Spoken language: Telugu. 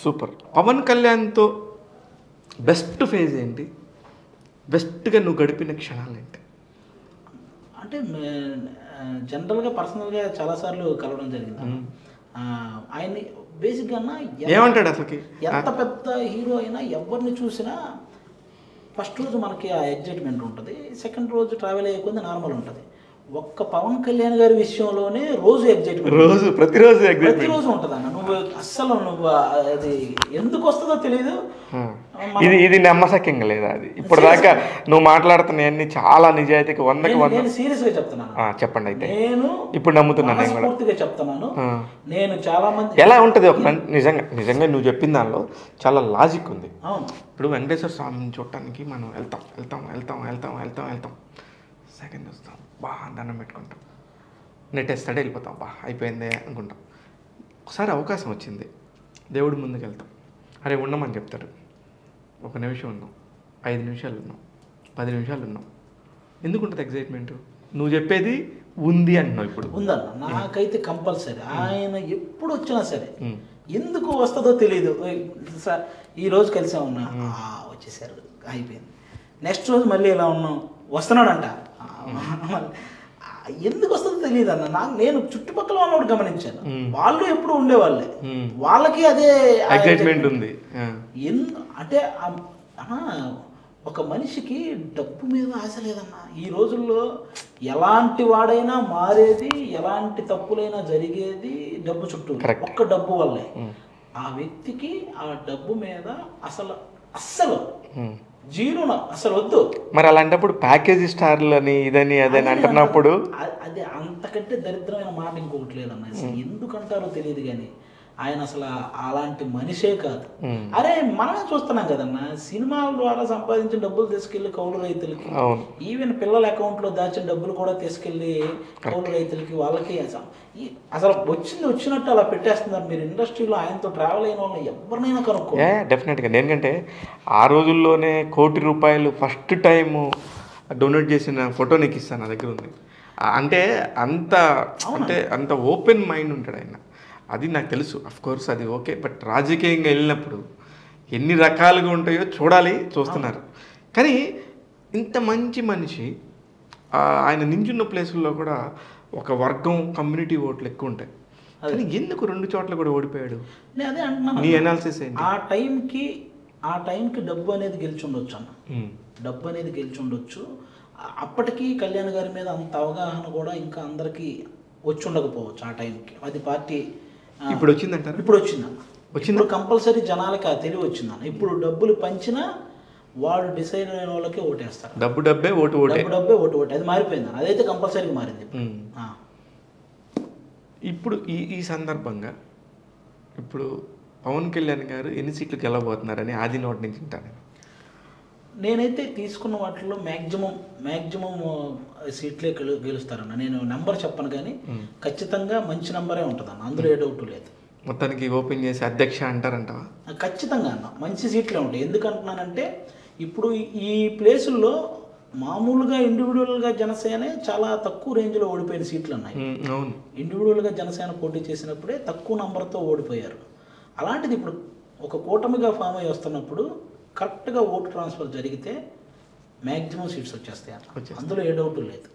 సూపర్. పవన్ కళ్యాణ్తో బెస్ట్ ఫేజ్ ఏంటి? బెస్ట్గా నువ్వు గడిపిన క్షణాలు ఏంటి? అంటే జనరల్గా పర్సనల్గా చాలాసార్లు కలవడం జరిగింది. ఆయన్ని బేసిక్గా ఏమంటాడు అసలుకి? ఎంత పెద్ద హీరో అయినా ఎవరిని చూసినా ఫస్ట్ రోజు మనకి ఆ ఎగ్జైట్మెంట్ ఉంటుంది, సెకండ్ రోజు ట్రావెల్ అయ్యే కొద్ది నార్మల్ ఉంటుంది. ఒక్క పవన్ కళ్యాణ్ గారి విషయంలోనే రోజు ఎగ్జైట్మెంట్, ప్రతిరోజు ఉంటుంది అన్న. నువ్వు అస్సలు అది ఎందుకు వస్తుందో తెలియదు. ఇది నమ్మశక్యంగా లేదా? అది ఇప్పుడు దాకా నువ్వు మాట్లాడుతున్నా చాలా నిజాయితీకి 100కి 100. నేను సీరియస్గా చెప్తున్నాను. చెప్పండి. అయితే నేను ఇప్పుడు నమ్ముతున్నాను, పూర్తిగా చెప్తున్నాను. నేను చాలా మంది ఎలా ఉంటుంది ఒక నిజంగా నువ్వు చెప్పిన దానిలో చాలా లాజిక్ ఉంది. అవును. ఇప్పుడు వెంకటేశ్వర స్వామిని చూడటానికి మనం వెళ్తాం, సెకండ్ వస్తాం, దండం పెట్టుకుంటాం, నెట్టేస్తాడే వెళ్ళిపోతాం, అయిపోయిందే అనుకుంటాం. ఒకసారి అవకాశం వచ్చింది, దేవుడి ముందుకు వెళ్తాం, అరే ఉండమని చెప్తారు. 1 నిమిషం ఉన్నాం, 5 నిమిషాలు ఉన్నాం, 10 నిమిషాలు ఉన్నాం. ఎందుకు ఉంటుంది ఎగ్జైట్మెంట్? నువ్వు చెప్పేది ఉంది అంటున్నావు. ఇప్పుడు ఉందన్న, నాకైతే కంపల్సరీ ఆయన ఎప్పుడు వచ్చినా సరే ఎందుకు వస్తుందో తెలియదు. సార్ ఈరోజు కలిసా ఉన్నా, వచ్చేసారు, అయిపోయింది. నెక్స్ట్ రోజు మళ్ళీ ఇలా ఉన్నాం, వస్తున్నాడంట, ఎందుకు వస్తుందో తెలియదు అన్న. నేను చుట్టుపక్కల వాళ్ళని గమనించాను, వాళ్ళు ఎప్పుడు ఉండేవాళ్ళే, వాళ్ళకి అదే ఎగ్జైట్మెంట్ ఉంది. అంటే ఒక మనిషికి డబ్బు మీద ఆశ లేదన్న. ఈ రోజుల్లో ఎలాంటి వాడైనా మారేది, ఎలాంటి తప్పులైనా జరిగేది డబ్బు చుట్టూ, ఒక్క డబ్బు వల్లే. ఆ వ్యక్తికి ఆ డబ్బు మీద అస్సలు జీరో, అసలు వద్దు. మరి అలాంటప్పుడు ప్యాకేజీ స్టార్లు అని ఇదని అదని అంటున్నప్పుడు అది అంతకంటే దరిద్రమైన మాట ఇంకొకటి లేదన్న. ఎందుకంటారో తెలియదు కానీ ఆయన అసలు అలాంటి మనిషే కాదు. అరే మనమే చూస్తున్నాం కదన్న, సినిమాల ద్వారా సంపాదించిన డబ్బులు తీసుకెళ్లి కౌలు రైతులకి, ఈవెన్ పిల్లల అకౌంట్లో దాచిన డబ్బులు కూడా తీసుకెళ్లి కౌలు రైతులకి, వాళ్ళకి అసలు వచ్చినట్టు అలా పెట్టేస్తున్నారు. మీరు ఇండస్ట్రీలో ఆయనతో ట్రావెల్ అయిన వాళ్ళని ఎవరినైనా కనుక్కో. డెఫినెట్గా. ఎందుకంటే ఆ రోజుల్లోనే ₹1 కోటి ఫస్ట్ టైము డొనేట్ చేసిన ఫోటో నీకు ఇస్తాను, నా దగ్గర ఉంది. అంటే అంత ఓపెన్ మైండ్ ఉంటాడు ఆయన. అది నాకు తెలుసు, కోర్స్ అది ఓకే. బట్ రాజకీయంగా వెళ్ళినప్పుడు ఎన్ని రకాలుగా ఉంటాయో చూస్తున్నారు. కానీ ఇంత మంచి మనిషి ఆయన నించున్న ప్లేసుల్లో కూడా ఒక వర్గం కమ్యూనిటీ ఓట్లు ఎక్కువ ఉంటాయి. కానీ ఎందుకు 2 చోట్ల కూడా ఓడిపోయాడు? నేను అదే అంటున్నాను. నీ అనాలిసిస్ ఏంటి? ఆ టైంకి డబ్బు అనేది గెలిచి ఉండొచ్చు అన్న, డబ్బు అనేది గెలిచి ఉండొచ్చు. అప్పటికి కళ్యాణ్ గారి మీద అంత అవగాహన కూడా ఇంకా అందరికీ వచ్చి ఉండకపోవచ్చు ఆ టైంకి. అది పార్టీ ఇప్పుడు వచ్చిందంటారు. ఇప్పుడు వచ్చింది కంపల్సరీ జనాలకి ఆ తెలివి వచ్చిందన్న. ఇప్పుడు డబ్బులు పంచినా వాడు డిసైడ్ అయిన వాళ్ళకే ఓటేస్తారు. డబ్బే ఓటు. అది మారిపోయింది, అదైతే కంపల్సరీగా మారింది. ఇప్పుడు ఈ సందర్భంగా ఇప్పుడు పవన్ కళ్యాణ్ గారు ఎన్ని సీట్లు గెలవబోతున్నారని ఆది నోటి నుంచి ఉంటాను. నేనైతే తీసుకున్న వాటిలో మ్యాక్సిమం సీట్లే గెలుస్తారన్న. నేను నెంబర్ చెప్పను కానీ ఖచ్చితంగా మంచి నెంబరే ఉంటుందన్న, అందులో ఏ డౌట్ లేదు. మొత్తానికి ఓపెన్ చేసి అధ్యక్ష అంటారంట. ఖచ్చితంగా అన్న, మంచి సీట్లే ఉంటాయి. ఎందుకంటున్నానంటే ఇప్పుడు ఈ ప్లేసుల్లో మామూలుగా ఇండివిజువల్గా జనసేన చాలా తక్కువ రేంజ్లో ఓడిపోయిన సీట్లు ఉన్నాయి. ఇండివిజువల్గా జనసేన పోటీ చేసినప్పుడే తక్కువ నంబర్తో ఓడిపోయారు. అలాంటిది ఇప్పుడు ఒక కూటమిగా ఫామ్ అయ్యి వస్తున్నప్పుడు కరెక్ట్గా ఓటు ట్రాన్స్ఫర్ జరిగితే మ్యాక్సిమం సీట్స్ వచ్చేస్తాయి, అందులో ఏ డౌట్ లేదు.